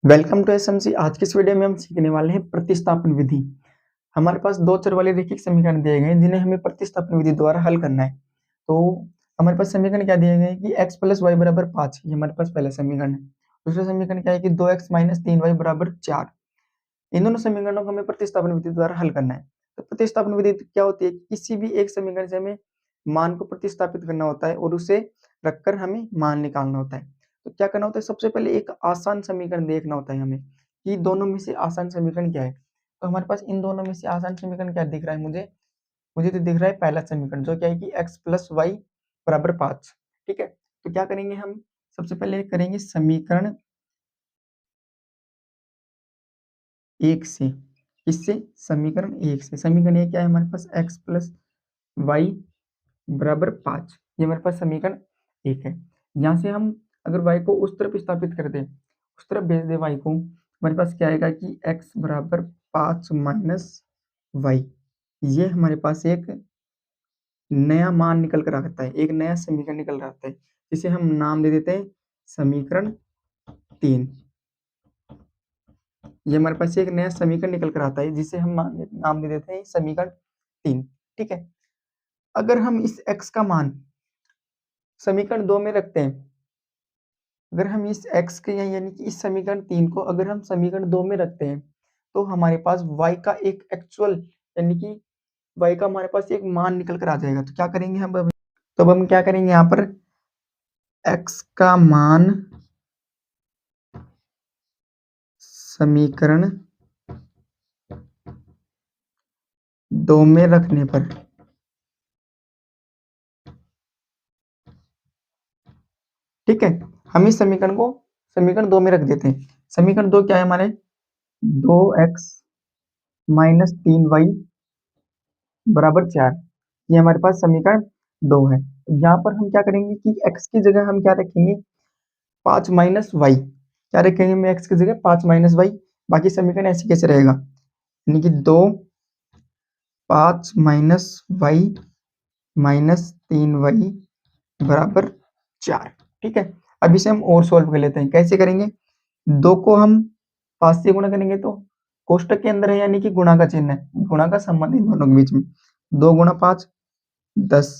Welcome to SMC. आज की इस वीडियो में हम सीखने वाले हैं प्रतिस्थापन विधि। हमारे पास दो चर वाले रैखिक समीकरण दिए गए हैं जिन्हें हमें प्रतिस्थापन विधि द्वारा हल करना है। तो हमारे पास समीकरण क्या दिए गए हैं कि x प्लस वाई बराबर 5, ये हमारे पास पहला समीकरण है। दूसरा समीकरण क्या है कि 2x माइनस 3y बराबर 4। इन दोनों समीकरणों को हमें प्रतिस्थापन विधि द्वारा हल करना है। तो प्रतिस्थापन विधि क्या होती है? किसी भी एक समीकरण से हमें मान को प्रतिस्थापित करना होता है और उसे रखकर हमें मान निकालना होता है। तो क्या करना होता है? सबसे पहले एक आसान समीकरण देखना होता है हमें कि दोनों में से आसान समीकरण क्या है। तो हमारे पास इन दोनों में से आसान समीकरण क्या दिख रहा है? मुझे तो दिख रहा है पहला समीकरण, जो क्या है कि x प्लस वाई बराबर 5। ठीक है, तो क्या करेंगे हम? सबसे पहले करेंगे समीकरण एक से। इससे समीकरण एक से, समीकरण एक क्या है हमारे पास? x प्लस वाई बराबर 5, ये हमारे पास समीकरण एक है। यहाँ से हम अगर y को उस तरफ स्थापित कर दें, उस तरफ भेज दें y को, हमारे पास क्या आएगा कि x बराबर 5 माइनस वाई। ये हमारे पास एक नया मान निकल कर आता है, एक नया समीकरण निकल कर आता है, जिसे हम नाम दे देते हैं समीकरण 3। ये हमारे पास एक नया समीकरण निकल कर आता है जिसे हम नाम दे देते हैं समीकरण 3। ठीक है, अगर हम इस x का मान समीकरण 2 में रखते हैं, अगर हम इस x के यानी कि इस समीकरण 3 को अगर हम समीकरण 2 में रखते हैं, तो हमारे पास y का एक एक्चुअल यानी कि y का हमारे पास एक मान निकल कर आ जाएगा। तो क्या करेंगे हम अब? तो अब हम क्या करेंगे यहाँ पर? x का मान समीकरण 2 में रखने पर, ठीक है, हम इस समीकरण को समीकरण 2 में रख देते हैं। समीकरण 2 क्या है हमारे? 2x माइनस 3y बराबर 4, ये हमारे पास समीकरण 2 है। यहाँ पर हम क्या करेंगे कि x की जगह हम क्या रखेंगे? 5 माइनस वाई। क्या रखेंगे? मैं x की जगह 5 माइनस वाई। बाकी समीकरण ऐसे कैसे रहेगा? यानी कि 2 5 माइनस वाई माइनस 3y बराबर 4। ठीक है, अब इसे हम और सोल्व कर लेते हैं। कैसे करेंगे? 2 को हम 5 से गुणा करेंगे तो कोष्टक के अंदर है, यानी कि गुणा का चिन्ह है, गुणा का संबंध इन दोनों के बीच में। 2 गुणा 5 10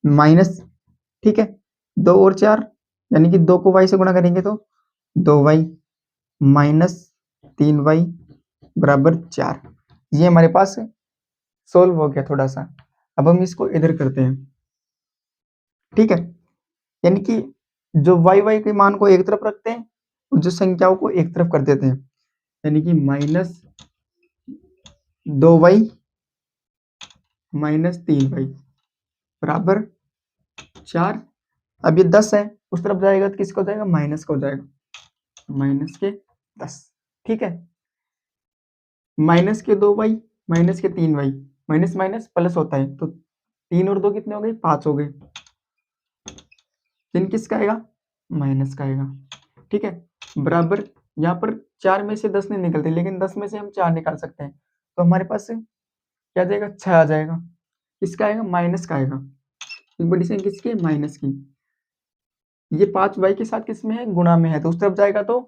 माइनस, ठीक है, 2 और 4, यानी कि 2 को y से गुणा करेंगे तो 2y माइनस 3y बराबर 4। ये हमारे पास सोल्व हो गया थोड़ा सा। अब हम इसको इधर करते हैं। ठीक है, यानी कि जो y के मान को एक तरफ रखते हैं और जो संख्याओं को एक तरफ कर देते हैं, यानी कि माइनस 2y माइनस 3y बराबर 4। अब ये 10 है, उस तरफ जाएगा तो किसको जाएगा? माइनस को जाएगा, माइनस के 10। ठीक है, माइनस के 2y माइनस के 3y, माइनस माइनस प्लस होता है, तो 3 और 2 कितने हो गए? 5 हो गए। चिन्ह किसका आएगा? माइनस का आएगा। ठीक है, बराबर, यहाँ पर 4 में से 10 नहीं निकलते, लेकिन 10 में से हम 4 निकाल सकते हैं। तो हमारे पास क्या आ जाएगा? 6 आ जाएगा। किसका आएगा? माइनस का आएगा। एक बड़ी संख्या किसकी है? माइनस की। ये 5 y के साथ किस में है? गुणा में है, तो उस तरफ जाएगा तो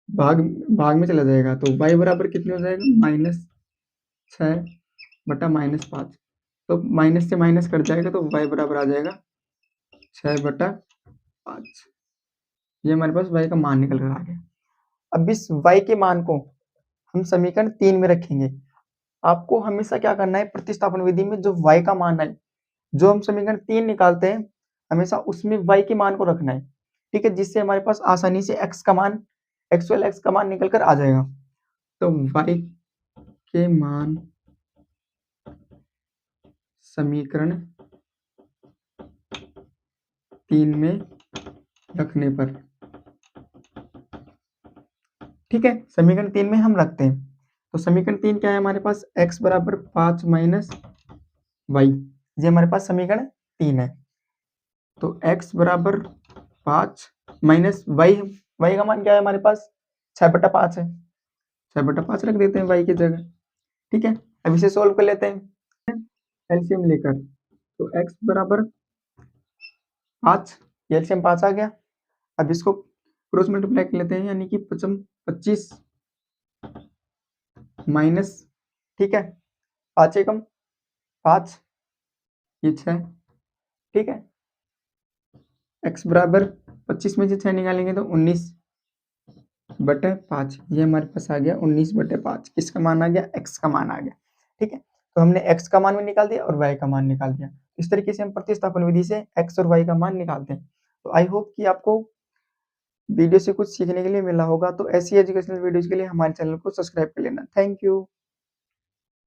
भाग भाग में चला जाएगा, तो y बराबर कितने हो जाएगा? माइनस 6 बटा माइनस 5। तो माइनस से माइनस कट जाएगा तो y बराबर आ जाएगा 6 बटा 5। ये हमारे पास y का मान निकल कर आ गया। अब इस y के मान को हम समीकरण 3 में रखेंगे। आपको हमेशा क्या करना है? प्रतिस्थापन विधि में जो y का मान है, जो हम समीकरण 3 निकालते हैं, हमेशा उसमें y के मान को रखना है। ठीक है, जिससे हमारे पास आसानी से x का मान, एक्चुअल x का मान निकल कर आ जाएगा। तो y के मान समीकरण 3 में रखने पर, ठीक है, समीकरण 3 में हम रखते हैं। तो समीकरण 3 क्या है हमारे पास? x बराबर 5 माइनस वाई, ये हमारे पास समीकरण 3 है। तो x बराबर 5 माइनस वाई का मान क्या है हमारे पास? 6 बटा 5 है, 6 बटा 5 रख देते हैं y की जगह। ठीक है, अब इसे सोल्व कर लेते हैं एलसीएम लेकर। तो x बराबर 5, एलसीएम 5 आ गया। अब इसको क्रॉस मल्टीप्लाई कर लेते हैं, यानी कि 25 माइनस, ठीक है, 5 एकम 5, ये 6, ठीक है। x बराबर 25 में से 6 निकालेंगे तो 19/5, ये हमारे पास आ गया 19/5। किसका मान आ गया? x का मान आ गया, ठीक है। तो हमने x का मान भी निकाल दिया और y का मान निकाल दिया। इस तरीके से हम प्रतिस्थापन विधि से x और y का मान निकालते हैं। तो आई होप कि आपको वीडियो से कुछ सीखने के लिए मिला होगा। तो ऐसी एजुकेशनल वीडियोज के लिए हमारे चैनल को सब्सक्राइब कर लेना। Thank you.